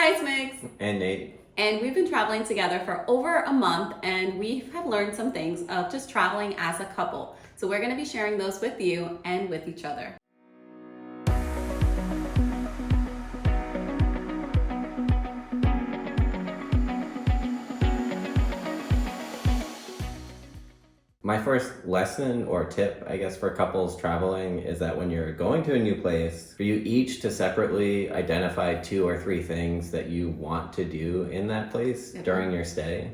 Hi, it's Migs. And Nate. And we've been traveling together for over a month, and we have learned some things of just traveling as a couple. So we're going to be sharing those with you and with each other. My first lesson or tip, I guess, for couples traveling is that when you're going to a new place, for you each to separately identify 2 or 3 things that you want to do in that place during your stay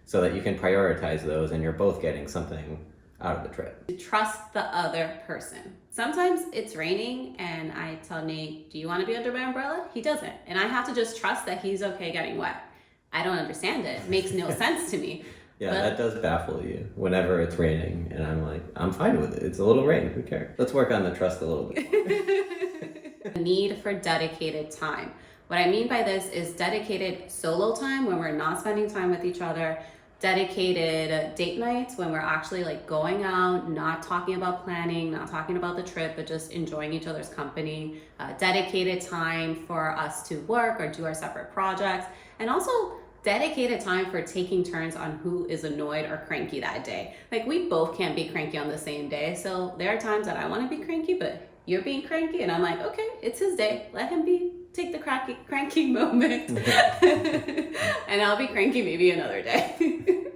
so that you can prioritize those and you're both getting something out of the trip. Trust the other person. Sometimes it's raining and I tell Nate, do you want to be under my umbrella? He doesn't. And I have to just trust that he's okay getting wet. I don't understand it. It makes no sense to me. Yeah, that does baffle you whenever it's raining, and I'm like, I'm fine with it. It's a little rain. Who cares? Let's work on the trust a little bit more. Need for dedicated time. What I mean by this is dedicated solo time when we're not spending time with each other, dedicated date nights when we're actually like going out, not talking about planning, not talking about the trip, but just enjoying each other's company, dedicated time for us to work or do our separate projects, and also dedicated time for taking turns on who is annoyed or cranky that day. Like, we both can't be cranky on the same day. So there are times that I want to be cranky, but you're being cranky. And I'm like, okay, it's his day. Let him take the cranky moment. And I'll be cranky maybe another day.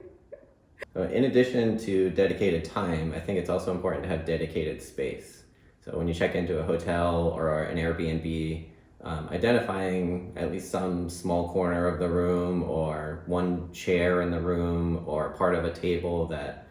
In addition to dedicated time, I think it's also important to have dedicated space. So when you check into a hotel or an Airbnb, identifying at least some small corner of the room or one chair in the room or part of a table that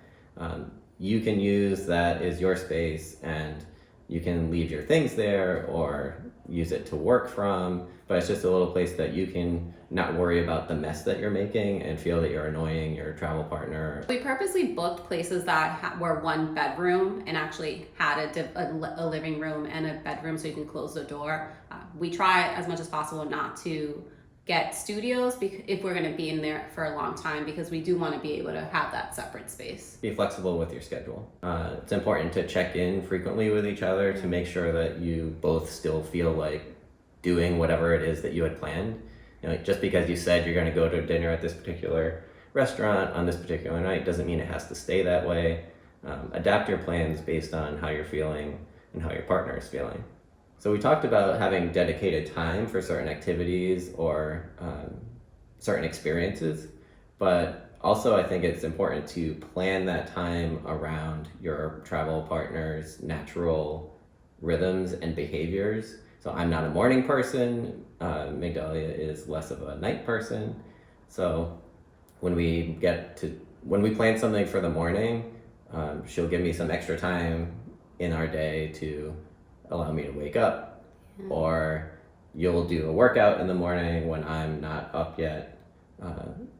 you can use that is your space, and you can leave your things there or use it to work from, but it's just a little place that you can not worry about the mess that you're making and feel that you're annoying your travel partner. We purposely booked places that were 1 bedroom and actually had a living room and a bedroom so you can close the door. We try as much as possible not to get studios if we're going to be in there for a long time, because we do want to be able to have that separate space. Be flexible with your schedule. It's important to check in frequently with each other to make sure that you both still feel like doing whatever it is that you had planned. You know, just because you said you're going to go to dinner at this particular restaurant on this particular night doesn't mean it has to stay that way. Adapt your plans based on how you're feeling and how your partner is feeling. So we talked about having dedicated time for certain activities or certain experiences, but also I think it's important to plan that time around your travel partner's natural rhythms and behaviors. So I'm not a morning person, Migdalia is less of a night person. So when we plan something for the morning, she'll give me some extra time in our day to allow me to wake up, or you'll do a workout in the morning when I'm not up yet.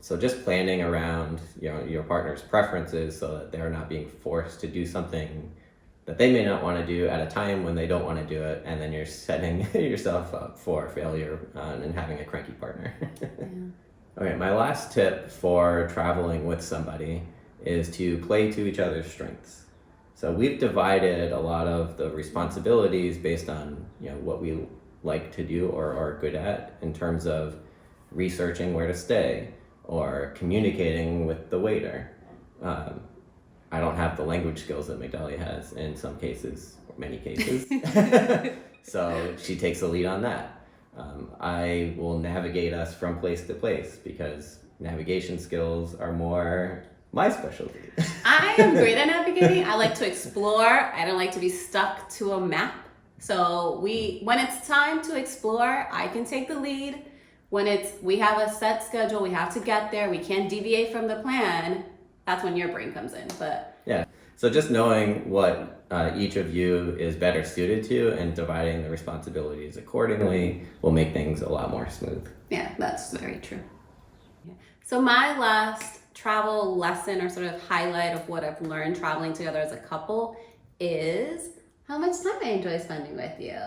So just planning around your partner's preferences so that they're not being forced to do something that they may not want to do at a time when they don't want to do it, and then you're setting yourself up for failure and having a cranky partner. Okay, my last tip for traveling with somebody is to play to each other's strengths. So we've divided a lot of the responsibilities based on what we like to do or are good at in terms of researching where to stay or communicating with the waiter. I don't have the language skills that Migdalia has in some cases, or many cases. So she takes the lead on that. I will navigate us from place to place because navigation skills are more my specialty. I am great at navigating. I like to explore. I don't like to be stuck to a map. So when it's time to explore, I can take the lead. When we have a set schedule, we have to get there, we can't deviate from the plan, that's when your brain comes in. But yeah, so just knowing what each of you is better suited to and dividing the responsibilities accordingly will make things a lot more smooth. Yeah, that's very true. Yeah. So my last travel lesson or sort of highlight of what I've learned traveling together as a couple is how much time I enjoy spending with you,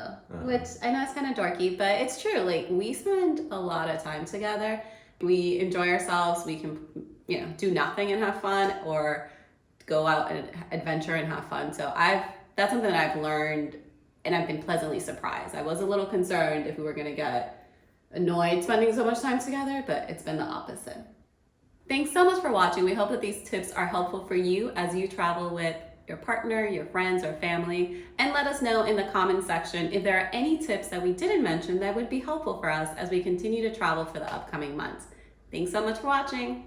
which I know is kind of dorky, but it's true. Like, we spend a lot of time together. We enjoy ourselves. We can, do nothing and have fun, or go out and adventure and have fun. So that's something that I've learned, and I've been pleasantly surprised. I was a little concerned if we were going to get annoyed spending so much time together, but it's been the opposite. Thanks so much for watching. We hope that these tips are helpful for you as you travel with your partner, your friends, or family. And let us know in the comments section if there are any tips that we didn't mention that would be helpful for us as we continue to travel for the upcoming months. Thanks so much for watching.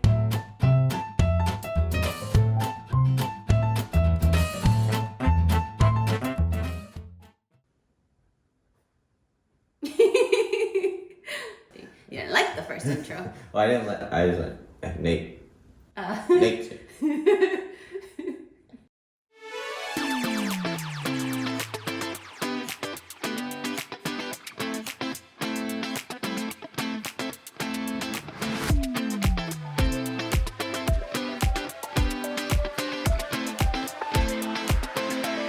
You didn't like the first intro. Well, I didn't let. I was like, Nate. Nate.